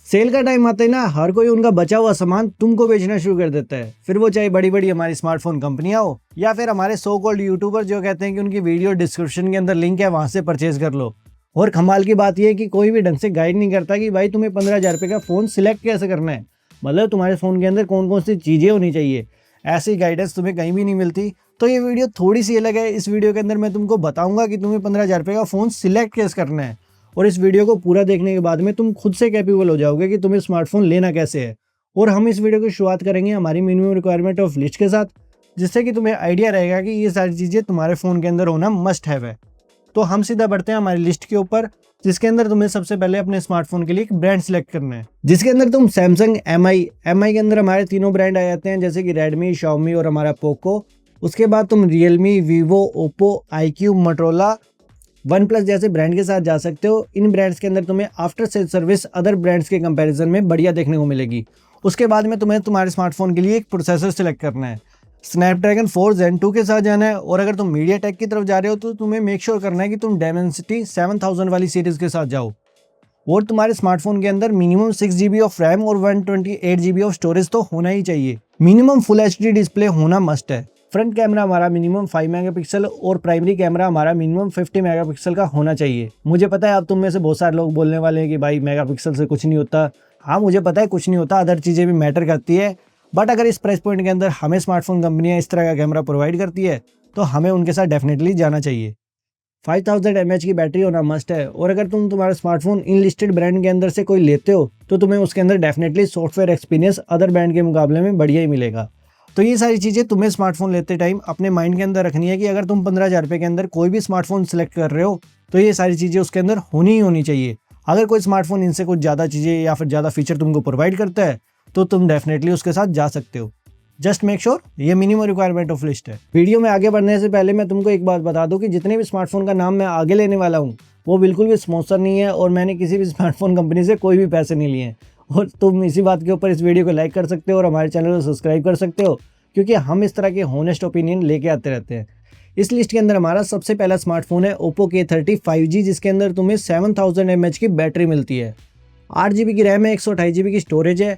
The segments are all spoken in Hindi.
सेल का टाइम आता है ना, हर कोई उनका बचा हुआ सामान तुमको बेचना शुरू कर देता है। फिर वो चाहे बड़ी बड़ी हमारी स्मार्टफोन कंपनियां हो या फिर हमारे सो कॉल्ड यूट्यूबर जो कहते हैं कि उनकी वीडियो डिस्क्रिप्शन के अंदर लिंक है, वहां से परचेज कर लो। और कमाल की बात यह है कि कोई भी ढंग से गाइड नहीं करता कि भाई तुम्हें 15,000 रुपये का फोन सिलेक्ट कैसे करना है, मतलब तुम्हारे फोन के अंदर कौन कौन सी चीजें होनी चाहिए। ऐसी गाइडेंस तुम्हें कहीं भी नहीं मिलती। तो ये वीडियो थोड़ी सी अलग है। इस वीडियो के अंदर मैं तुमको बताऊंगा कि तुम्हें 15,000 रुपये का फोन सिलेक्ट कैसे करना है, और इस वीडियो को पूरा देखने के बाद में तुम खुद से कैपेबल हो जाओगे कि तुम्हें स्मार्टफोन लेना कैसे है। और हम इस वीडियो की शुरुआत करेंगे हमारी मिनिमम रिक्वायरमेंट ऑफ लिस्ट के साथ, जिससे कि तुम्हें आइडिया रहेगा कि ये सारी चीज़ें तुम्हारे फ़ोन के अंदर होना मस्ट हैव है। तो हम सीधा बढ़ते हैं हमारी लिस्ट के ऊपर, जिसके अंदर तुम्हें सबसे पहले अपने स्मार्टफोन के लिए एक ब्रांड सेलेक्ट करना है, जिसके अंदर तुम सैमसंग, एम आई के अंदर हमारे तीनों ब्रांड आ जाते हैं, जैसे कि रेडमी, शाओमी और हमारा पोको। उसके बाद तुम Realme, Vivo, Oppo, iQOO, Motorola, one plus जैसे ब्रांड के साथ जा सकते हो। इन ब्रांड्स के अंदर तुम्हें after sale service other brands के कंपैरिजन में बढ़िया देखने को मिलेगी। उसके बाद में तुम्हें तुम्हारे स्मार्टफोन के लिए एक प्रोसेसर सेलेक्ट करना है। स्नैपड्रैगन 4 Gen 2 के साथ जाना है, और अगर तुम मीडियाटेक की तरफ जा रहे हो तो तुम्हें मेक श्योर करना है कि तुम डायमेंसिटी 7000 वाली सीरीज के साथ जाओ। और तुम्हारे स्मार्टफोन के अंदर मिनिमम 6 GB ऑफ रैम और 128 GB ऑफ स्टोरेज तो होना ही चाहिए। मिनिमम फुल HD डिस्प्ले होना मस्ट है। फ्रंट कैमरा हमारा मिनिमम 5 मेगापिक्सल और प्राइमरी कैमरा हमारा मिनिमम 50 मेगापिक्सल का होना चाहिए। मुझे पता है अब तुम में से बहुत सारे लोग बोलने वाले हैं कि भाई मेगापिक्सल से कुछ नहीं होता। हाँ, मुझे पता है कुछ नहीं होता, अदर चीज़ें भी मैटर करती है। बट अगर इस प्राइस पॉइंट के अंदर हमें स्मार्टफोन कंपनियां इस तरह का कैमरा प्रोवाइड करती है तो हमें उनके साथ डेफिनेटली जाना चाहिए। 5000 mAh की बैटरी होना मस्ट है। और अगर तुम तुम्हारा स्मार्टफोन इन लिस्टेड ब्रांड के अंदर से कोई लेते हो तो तुम्हें उसके अंदर definitely software experience other brand के मुकाबले में बढ़िया ही मिलेगा। तो ये सारी चीज़ें तुम्हें स्मार्टफोन लेते टाइम अपने माइंड के अंदर रखनी है कि अगर तुम 15,000 रुपये के अंदर कोई भी स्मार्टफोन सेलेक्ट कर रहे हो तो ये सारी चीज़ें उसके अंदर होनी ही होनी चाहिए। अगर कोई स्मार्टफोन इनसे कुछ ज़्यादा चीज़ें या फिर ज़्यादा फीचर तुमको प्रोवाइड करता है तो तुम डेफिनेटली उसके साथ जा सकते हो। जस्ट मेक श्योर ये मिनिमम रिक्वायरमेंट ऑफ लिस्ट है। वीडियो में आगे बढ़ने से पहले मैं तुमको एक बात बता दूं कि जितने भी स्मार्टफोन का नाम मैं आगे लेने वाला हूँ वो बिल्कुल भी स्पॉन्सर नहीं है, और मैंने किसी भी स्मार्टफोन कंपनी से कोई भी पैसे नहीं लिए हैं। और तुम इसी बात के ऊपर इस वीडियो को लाइक कर सकते हो और हमारे चैनल को सब्सक्राइब कर सकते हो, क्योंकि हम इस तरह के होनेस्ट ओपिनियन लेके आते रहते हैं। इस लिस्ट के अंदर हमारा सबसे पहला स्मार्टफोन है ओप्पो K30 5G, जिसके अंदर तुम्हें 7000 mAh की बैटरी मिलती है, 8 GB की रैम है, 128 GB की स्टोरेज है।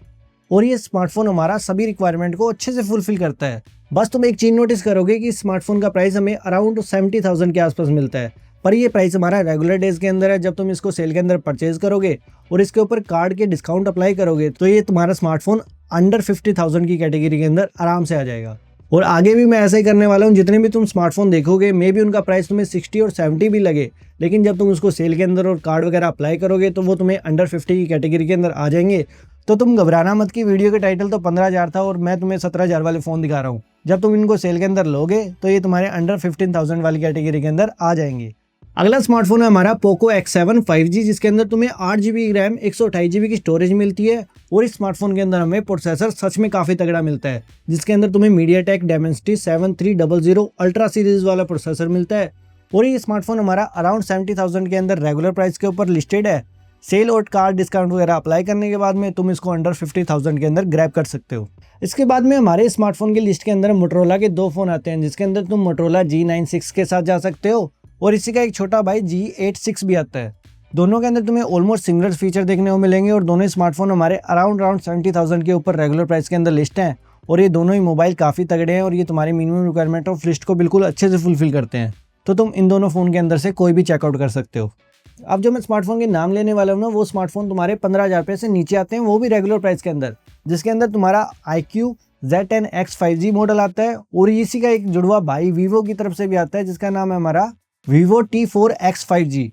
और ये स्मार्टफोन हमारा सभी रिक्वायरमेंट को अच्छे से फुलफिल करता है। बस तुम एक चीज़ नोटिस करोगे कि स्मार्टफोन का प्राइस हमें अराउंड 70,000 के आसपास मिलता है, पर ये प्राइस हमारा रेगुलर डेज के अंदर है। जब तुम इसको सेल के अंदर परचेज करोगे और इसके ऊपर कार्ड के डिस्काउंट अप्लाई करोगे तो ये तुम्हारा स्मार्टफोन अंडर 50,000 की कैटेगरी के अंदर आराम से आ जाएगा। और आगे भी मैं ऐसा ही करने वाला हूँ। जितने भी तुम स्मार्टफोन देखोगे मे भी उनका प्राइस तुम्हें 60 और 70 भी लगे, लेकिन जब तुम उसको सेल के अंदर और कार्ड वगैरह अप्लाई करोगे तो वो तुम्हें अंडर 50 की कैटेगरी के अंदर आ जाएंगे। तो तुम घबराना मत कि वीडियो का टाइटल तो 15,000 था और मैं तुम्हें 17,000 वाले फ़ोन दिखा रहा हूँ। जब तुम इनको सेल के अंदर लोगे तो ये तुम्हारे अंडर 15,000 वाली कैटेगरी के अंदर आ जाएंगे। अगला स्मार्टफोन है हमारा पोको X7 5G, जिसके अंदर तुम्हें 8 GB की रैम, 128 GB की स्टोरेज मिलती है। और इस स्मार्टफोन के अंदर हमें प्रोसेसर सच में काफ़ी तगड़ा मिलता है, जिसके अंदर तुम्हें मीडियाटेक डायमेंसिटी 7300 अल्ट्रा सीरीज वाला प्रोसेसर मिलता है। और ये स्मार्टफोन हमारा अराउंड 70,000 के अंदर रेगुलर प्राइस के ऊपर लिस्टेड है। सेल और कार्ड डिस्काउंट वगैरह अप्लाई करने के बाद में तुम इसको अंडर 50,000 के अंदर ग्रैब कर सकते हो। इसके बाद में हमारे स्मार्टफोन की लिस्ट के अंदर मोटरोला के 2 फ़ोन आते हैं, जिसके अंदर तुम मोटरोला G96 के साथ जा सकते हो, और इसी का एक छोटा भाई G86 भी आता है। दोनों के अंदर तुम्हें ऑलमोस्ट सिमिलर फीचर देखने को मिलेंगे, और दोनों स्मार्टफोन हमारे अराउंड 70,000 के ऊपर रेगुलर प्राइस के अंदर लिस्ट हैं। और ये दोनों ही मोबाइल काफ़ी तगड़े हैं और ये तुम्हारी मिनिमम रिक्वायरमेंट ऑफ लिस्ट को बिल्कुल अच्छे से फुलफिल करते हैं। तो तुम इन दोनों फ़ोन के अंदर से कोई भी चेकआउट कर सकते हो। अब जो मैं स्मार्टफोन के नाम लेने वाला हूँ ना, वो स्मार्टफोन तुम्हारे 15,000 रुपये से नीचे आते हैं, वो भी रेगुलर प्राइस के अंदर, जिसके अंदर तुम्हारा iQOO Z10X 5G मॉडल आता है। और इसी का एक जुड़वा भाई वीवो की तरफ से भी आता है, जिसका नाम है हमारा Vivo T4X 5G।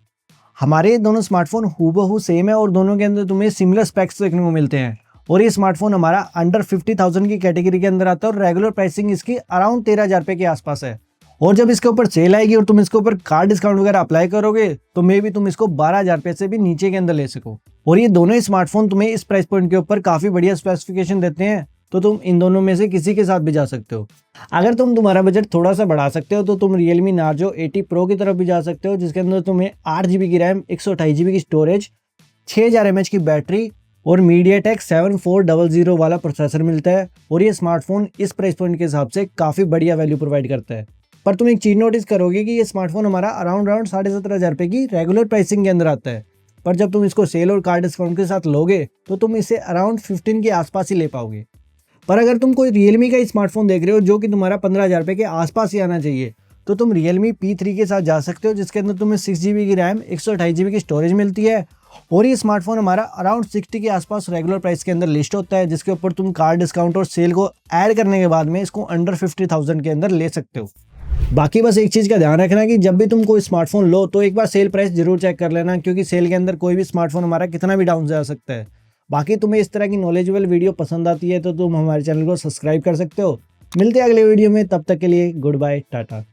हमारे दोनों स्मार्टफोन हूबहू सेम है और दोनों के अंदर तुम्हें सिमिलर स्पेक्स देखने को मिलते हैं। और ये स्मार्टफोन हमारा अंडर 50,000 की कैटेगरी के अंदर आता है और रेगुलर प्राइसिंग इसकी अराउंड 13,000 रुपये के आसपास है। और जब इसके ऊपर सेल आएगी और तुम इसके ऊपर कार्ड डिस्काउंट वगैरह अप्लाई करोगे तो मे भी तुम इसको 12,000 रुपये से भी नीचे के अंदर ले सको। और ये दोनों ही स्मार्टफोन तुम्हें इस प्राइस पॉइंट के ऊपर काफ़ी बढ़िया स्पेसिफिकेशन देते हैं, तो तुम इन दोनों में से किसी के साथ भी जा सकते हो। अगर तुम तुम्हारा बजट थोड़ा सा बढ़ा सकते हो तो तुम Realme Narzo 80 Pro की तरफ भी जा सकते हो, जिसके अंदर तुम्हें 8 GB की रैम, 128 GB की स्टोरेज, 6000 mAh की बैटरी और MediaTek 7400 वाला प्रोसेसर मिलता है। और ये स्मार्टफोन इस प्राइस पॉइंट के हिसाब से काफ़ी बढ़िया वैल्यू प्रोवाइड करता है। पर तुम एक चीज़ नोटिस करोगे कि ये स्मार्टफोन हमारा अराउंड 17,500 रुपये की रेगुलर प्राइसिंग के अंदर आता है, पर जब तुम इसको सेल और कार डिस्काउंट के साथ लोगे तो तुम इसे अराउंड 15 के आसपास ही ले पाओगे। पर अगर तुम कोई रियलमी का स्मार्टफोन देख रहे हो जो कि तुम्हारा 15,000 रुपये के आसपास ही आना चाहिए, तो तुम रियलमी P3 के साथ जा सकते हो, जिसके अंदर तुम्हें 6 GB की रैम, 128 GB की स्टोरेज मिलती है। और ये स्मार्टफोन हमारा अराउंड 60 के आसपास रेगुलर प्राइस के अंदर लिस्ट होता है, जिसके ऊपर तुम कार डिस्काउंट और सेल को ऐड करने के बाद में इसको अंडर 50,000 के अंदर ले सकते हो। बाकी बस एक चीज़ का ध्यान रखना कि जब भी तुम कोई स्मार्टफोन लो तो एक बार सेल प्राइस जरूर चेक कर लेना, क्योंकि सेल के अंदर कोई भी स्मार्टफोन हमारा कितना भी डाउन जा सकता है। बाकी तुम्हें इस तरह की नॉलेजेबल वीडियो पसंद आती है तो तुम हमारे चैनल को सब्सक्राइब कर सकते हो। मिलते हैं अगले वीडियो में, तब तक के लिए गुड बाय, टाटा।